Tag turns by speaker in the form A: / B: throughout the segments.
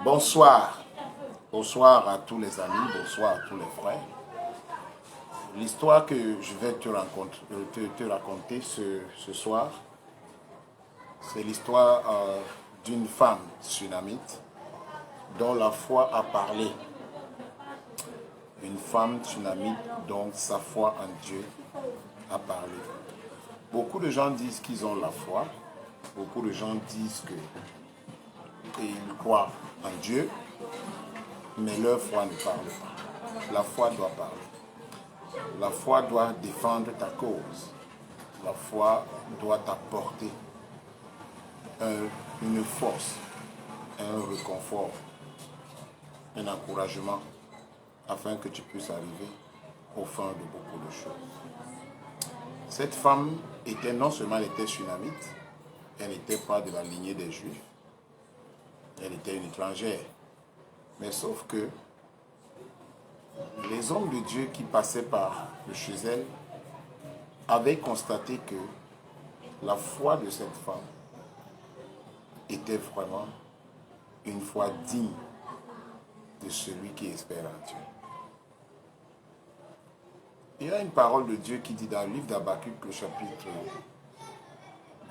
A: Bonsoir. Bonsoir à tous les amis, bonsoir à tous les frères. L'histoire que je vais te raconter ce soir, c'est l'histoire d'une femme tsunamite dont la foi a parlé. Une femme tsunamite dont sa foi en Dieu a parlé. Beaucoup de gens disent qu'ils ont la foi. Beaucoup de gens disent qu'ils croient en Dieu, mais leur foi ne parle pas. La foi doit parler. La foi doit défendre ta cause. La foi doit t'apporter une force, un réconfort, un encouragement, afin que tu puisses arriver au fin de beaucoup de choses. Cette femme était non seulement elle était tsunamite, elle n'était pas de la lignée des Juifs, elle était une étrangère. Mais sauf que les hommes de Dieu qui passaient par chez elle avaient constaté que la foi de cette femme était vraiment une foi digne de celui qui espère en Dieu. Il y a une parole de Dieu qui dit dans le livre d'Habakkuk, le chapitre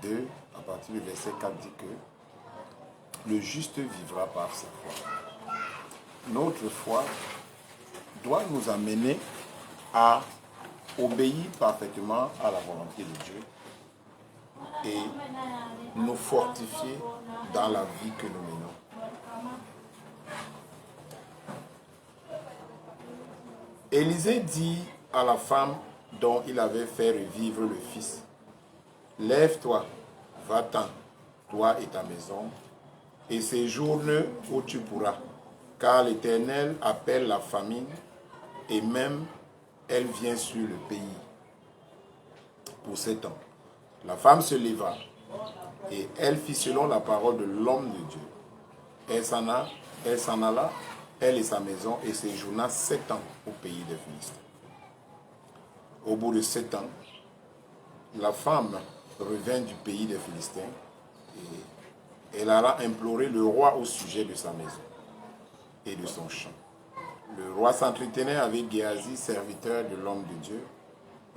A: 2, à partir du verset 4, dit que le juste vivra par sa foi. Notre foi doit nous amener à obéir parfaitement à la volonté de Dieu et nous fortifier dans la vie que nous menons. Élisée dit à la femme dont il avait fait revivre le fils, « Lève-toi, va-t'en, toi et ta maison, et séjourne où tu pourras, car l'Éternel appelle la famine, et même elle vient sur le pays. » Pour 7 ans. La femme se leva, et elle fit selon la parole de l'homme de Dieu. Elle s'en alla, elle et sa maison, et séjourna 7 ans au pays des Philistins. Au bout de 7 ans, la femme revint du pays des Philistins et elle alla implorer le roi au sujet de sa maison et de son champ. Le roi s'entretenait avec Géasi, serviteur de l'homme de Dieu,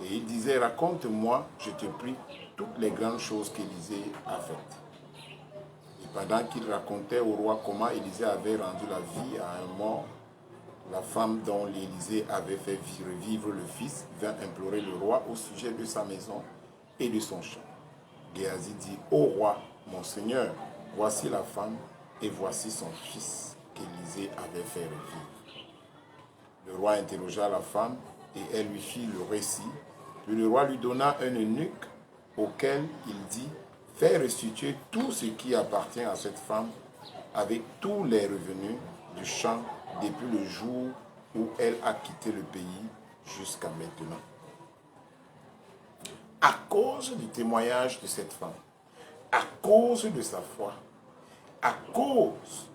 A: et il disait, « Raconte-moi, je te prie, toutes les grandes choses qu'Élisée a faites. » Et pendant qu'il racontait au roi comment Élisée avait rendu la vie à un mort, la femme dont l'Élysée avait fait revivre le fils vint implorer le roi au sujet de sa maison et de son champ. Géasi dit, « Ô roi, mon seigneur, voici la femme et voici son fils qu'Élisée avait fait revivre. » Le roi interrogea la femme et elle lui fit le récit. Puis le roi lui donna un eunuque auquel il dit, « Fais restituer tout ce qui appartient à cette femme avec tous les revenus du champ depuis le jour où elle a quitté le pays jusqu'à maintenant. » À cause du témoignage de cette femme, à cause de sa foi, à cause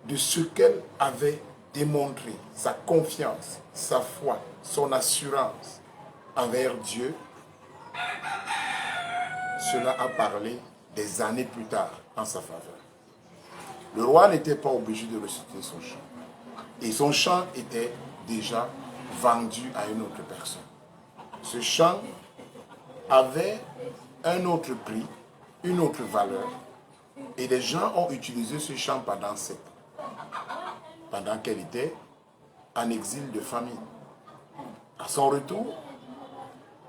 A: de ce qu'elle avait démontré, sa confiance, sa foi, son assurance envers Dieu, cela a parlé des années plus tard en sa faveur. Le roi n'était pas obligé de restituer son champ. Et son champ était déjà vendu à une autre personne. Ce champ avait un autre prix, une autre valeur. Et les gens ont utilisé ce champ pendant 7 ans. Pendant qu'elle était en exil de famine. À son retour,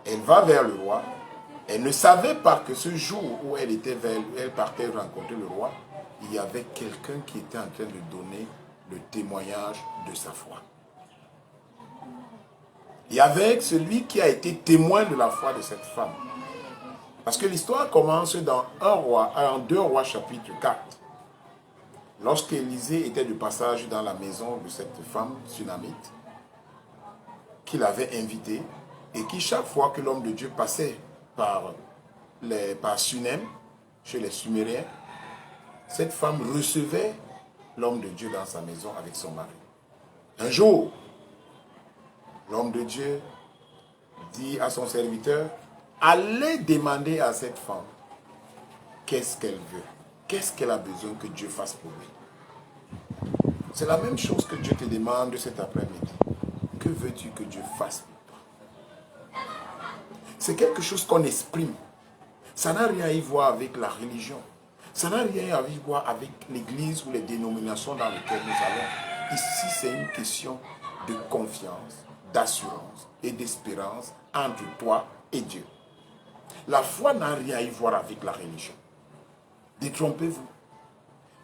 A: elle va vers le roi. Elle ne savait pas que ce jour où elle partait rencontrer le roi, il y avait quelqu'un qui était en train de donner le témoignage de sa foi. Il y avait celui qui a été témoin de la foi de cette femme. Parce que l'histoire commence dans 2 Rois chapitre 4. Lorsque Élisée était de passage dans la maison de cette femme tsunamite, qu'il avait invitée, et qui chaque fois que l'homme de Dieu passait par Sunem, chez les Sumériens, cette femme recevait l'homme de Dieu dans sa maison avec son mari. Un jour, l'homme de Dieu dit à son serviteur, allez demander à cette femme qu'est-ce qu'elle veut, qu'est-ce qu'elle a besoin que Dieu fasse pour lui. C'est la même chose que Dieu te demande cet après-midi. Que veux-tu que Dieu fasse pour toi? C'est quelque chose qu'on exprime. Ça n'a rien à y voir avec la religion. Ça n'a rien à y voir avec l'église ou les dénominations dans lesquelles nous allons. Ici, c'est une question de confiance, d'assurance et d'espérance entre toi et Dieu. La foi n'a rien à y voir avec la religion. Détrompez-vous.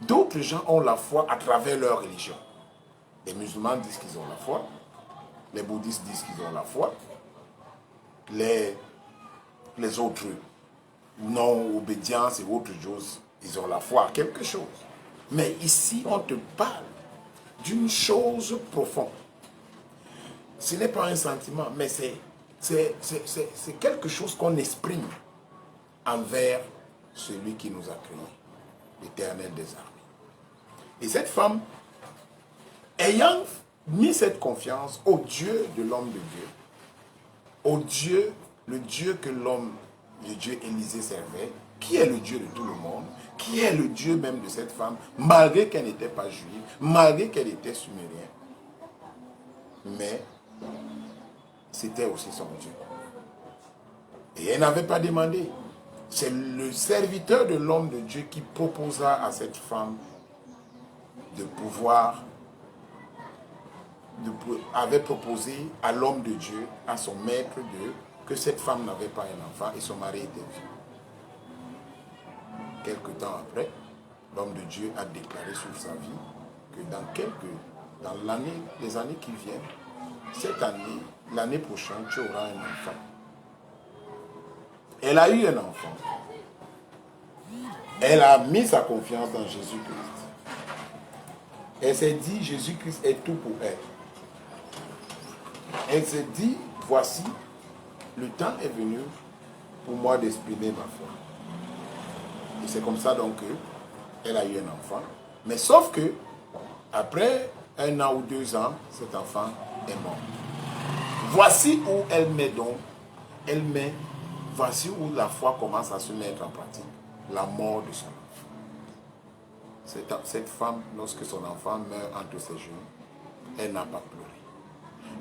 A: D'autres gens ont la foi à travers leur religion. Les musulmans disent qu'ils ont la foi. Les bouddhistes disent qu'ils ont la foi. Les autres non-obédience et autres choses, ils ont la foi à quelque chose. Mais ici, on te parle d'une chose profonde. Ce n'est pas un sentiment, mais c'est quelque chose qu'on exprime envers celui qui nous a créés, l'Éternel des armées. Et cette femme, ayant mis cette confiance au Dieu de l'homme de Dieu, au Dieu, le Dieu que l'homme, le Dieu Élisée servait, qui est le Dieu de tout le monde, qui est le Dieu même de cette femme, malgré qu'elle n'était pas juive, malgré qu'elle était sumérienne. Mais c'était aussi son Dieu. Et elle n'avait pas demandé. C'est le serviteur de l'homme de Dieu qui proposa à cette femme de pouvoir, avait proposé à l'homme de Dieu, à son maître Dieu, que cette femme n'avait pas un enfant et son mari était vieux. Quelque temps après, l'homme de Dieu a déclaré sur sa vie que dans les années qui viennent, cette année, l'année prochaine, tu auras un enfant. Elle a eu un enfant. Elle a mis sa confiance dans Jésus-Christ. Elle s'est dit, Jésus-Christ est tout pour elle. Elle s'est dit, voici, le temps est venu pour moi d'exprimer ma foi. Et c'est comme ça donc qu'elle a eu un enfant. Mais sauf que, après 1 an ou 2 ans, cet enfant est mort. Voici où elle met donc, voici où la foi commence à se mettre en pratique. La mort de son enfant. Cette femme, lorsque son enfant meurt entre ses genoux, elle n'a pas pleuré.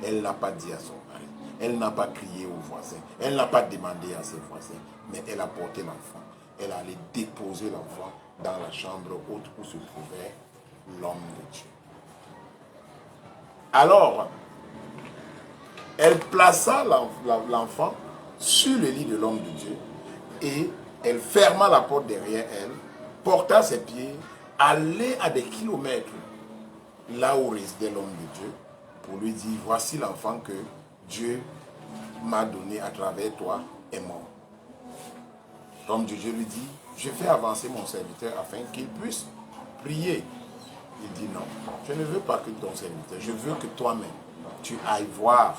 A: Elle n'a pas dit à son mari. Elle n'a pas crié aux voisins. Elle n'a pas demandé à ses voisins. Mais elle a porté l'enfant. Elle allait déposer l'enfant dans la chambre haute où se trouvait l'homme de Dieu. Alors, elle plaça l'enfant sur le lit de l'homme de Dieu et elle ferma la porte derrière elle, porta ses pieds, allait à des kilomètres là où résidait l'homme de Dieu pour lui dire, voici l'enfant que Dieu m'a donné à travers toi est mort. L'homme de Dieu lui dit, je fais avancer mon serviteur afin qu'il puisse prier. Il dit non, je ne veux pas que ton serviteur, je veux que toi-même, tu ailles voir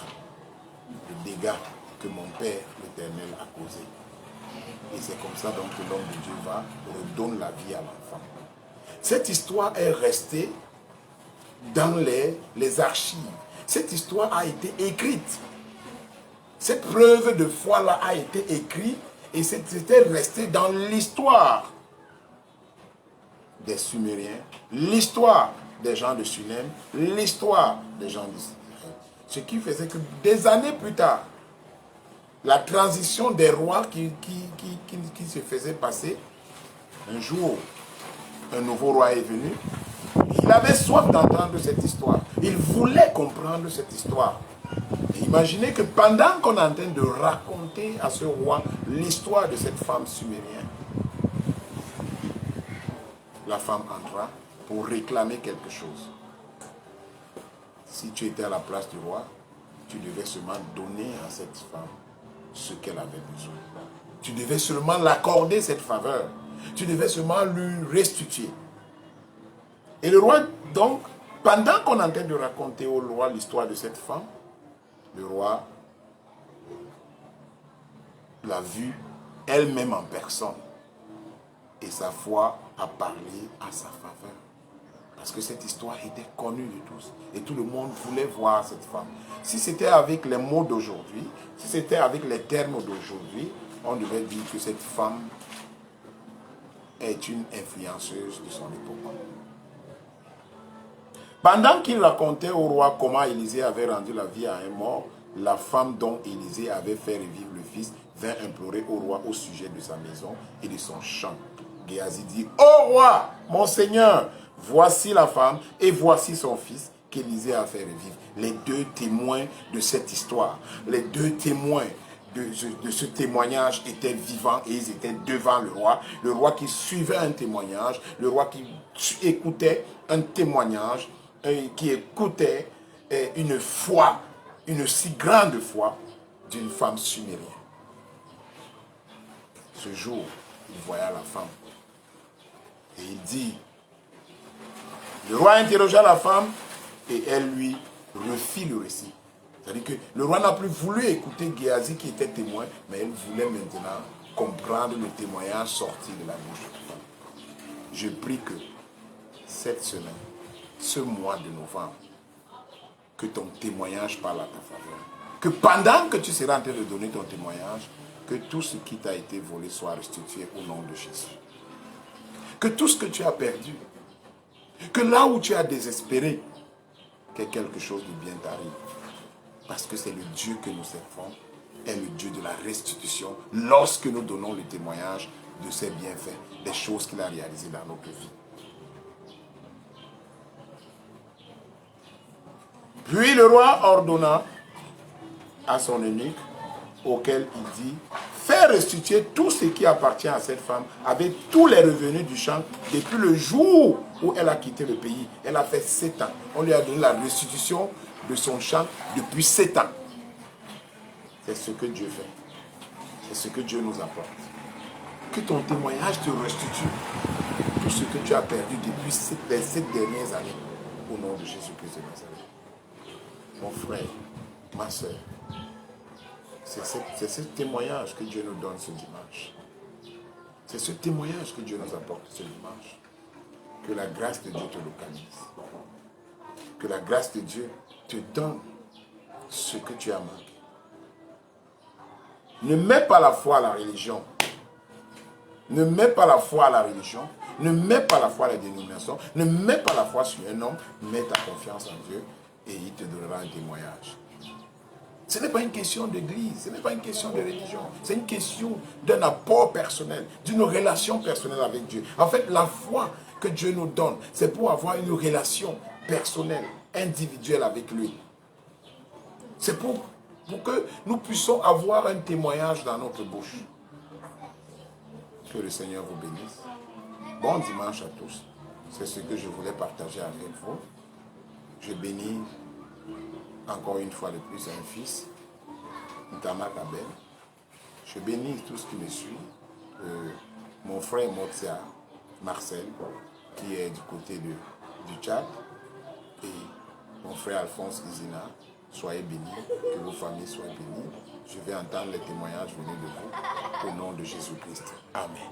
A: le dégât que mon Père l'Éternel a causé. Et c'est comme ça donc que l'homme de Dieu va redonner la vie à l'enfant. Cette histoire est restée dans les archives. Cette histoire a été écrite. Cette preuve de foi-là a été écrite et c'était resté dans l'histoire des Sumériens, l'histoire des gens de Sunem, l'histoire des gens d'Israël. Ce qui faisait que des années plus tard, la transition des rois qui se faisait passer, un jour, un nouveau roi est venu, il avait soif d'entendre cette histoire. Il voulait comprendre cette histoire. Et imaginez que pendant qu'on est en train de raconter à ce roi l'histoire de cette femme sumérienne, la femme entra pour réclamer quelque chose. Si tu étais à la place du roi, tu devais seulement donner à cette femme ce qu'elle avait besoin. Tu devais seulement l'accorder cette faveur. Tu devais seulement lui restituer. Et le roi, donc, pendant qu'on est en train de raconter au roi l'histoire de cette femme, le roi l'a vue elle-même en personne. Et sa foi a parlé à sa faveur. Parce que cette histoire était connue de tous. Et tout le monde voulait voir cette femme. Si c'était avec les mots d'aujourd'hui, si c'était avec les termes d'aujourd'hui, on devait dire que cette femme est une influenceuse de son époque. Pendant qu'il racontait au roi comment Élisée avait rendu la vie à un mort, la femme dont Élisée avait fait revivre le fils vint implorer au roi au sujet de sa maison et de son champ. Géasi dit, « Ô roi, mon seigneur, voici la femme et voici son fils qu'Élisée a fait revivre. » Les deux témoins de cette histoire, les deux témoins de ce témoignage étaient vivants et ils étaient devant le roi qui suivait un témoignage, le roi qui écoutait un témoignage, qui écoutait une foi, une si grande foi d'une femme sumérienne. Ce jour, il voya la femme et il dit, le roi interrogea la femme et elle lui refit le récit. C'est-à-dire que le roi n'a plus voulu écouter Géasi qui était témoin, mais elle voulait maintenant comprendre le témoignage sorti de la bouche de la femme. Je prie que cette semaine, ce mois de novembre, que ton témoignage parle à ta faveur. Que pendant que tu seras en train de donner ton témoignage, que tout ce qui t'a été volé soit restitué au nom de Jésus. Que tout ce que tu as perdu, que là où tu as désespéré, que quelque chose de bien t'arrive. Parce que c'est le Dieu que nous servons, est le Dieu de la restitution, lorsque nous donnons le témoignage de ses bienfaits, des choses qu'il a réalisées dans notre vie. Puis le roi ordonna à son eunuque, auquel il dit, fais restituer tout ce qui appartient à cette femme, avec tous les revenus du champ, depuis le jour où elle a quitté le pays. Elle a fait 7 ans. On lui a donné la restitution de son champ depuis 7 ans. C'est ce que Dieu fait. C'est ce que Dieu nous apporte. Que ton témoignage te restitue tout ce que tu as perdu depuis les 7 dernières années. Au nom de Jésus-Christ de Nazareth. Mon frère, ma soeur, c'est ce témoignage que Dieu nous donne ce dimanche. C'est ce témoignage que Dieu nous apporte ce dimanche. Que la grâce de Dieu te localise. Que la grâce de Dieu te donne ce que tu as manqué. Ne mets pas la foi à la religion. Ne mets pas la foi à la religion. Ne mets pas la foi à la dénomination. Ne mets pas la foi sur un homme. Mets ta confiance en Dieu et il te donnera un témoignage. Ce n'est pas une question d'église, ce n'est pas une question de religion. C'est une question d'un apport personnel, d'une relation personnelle avec Dieu. En fait, la foi que Dieu nous donne, c'est pour avoir une relation personnelle, individuelle avec lui. C'est pour que nous puissions avoir un témoignage dans notre bouche. Que le Seigneur vous bénisse. Bon dimanche à tous. C'est ce que je voulais partager avec vous. Je bénis encore une fois de plus un fils, Ntama Kabel. Je bénis tous qui me suivent. Mon frère Mozia Marcel, qui est du côté du Tchad, et mon frère Alphonse Izina. Soyez bénis, que vos familles soient bénies. Je vais entendre les témoignages venus de vous, au nom de Jésus-Christ. Amen.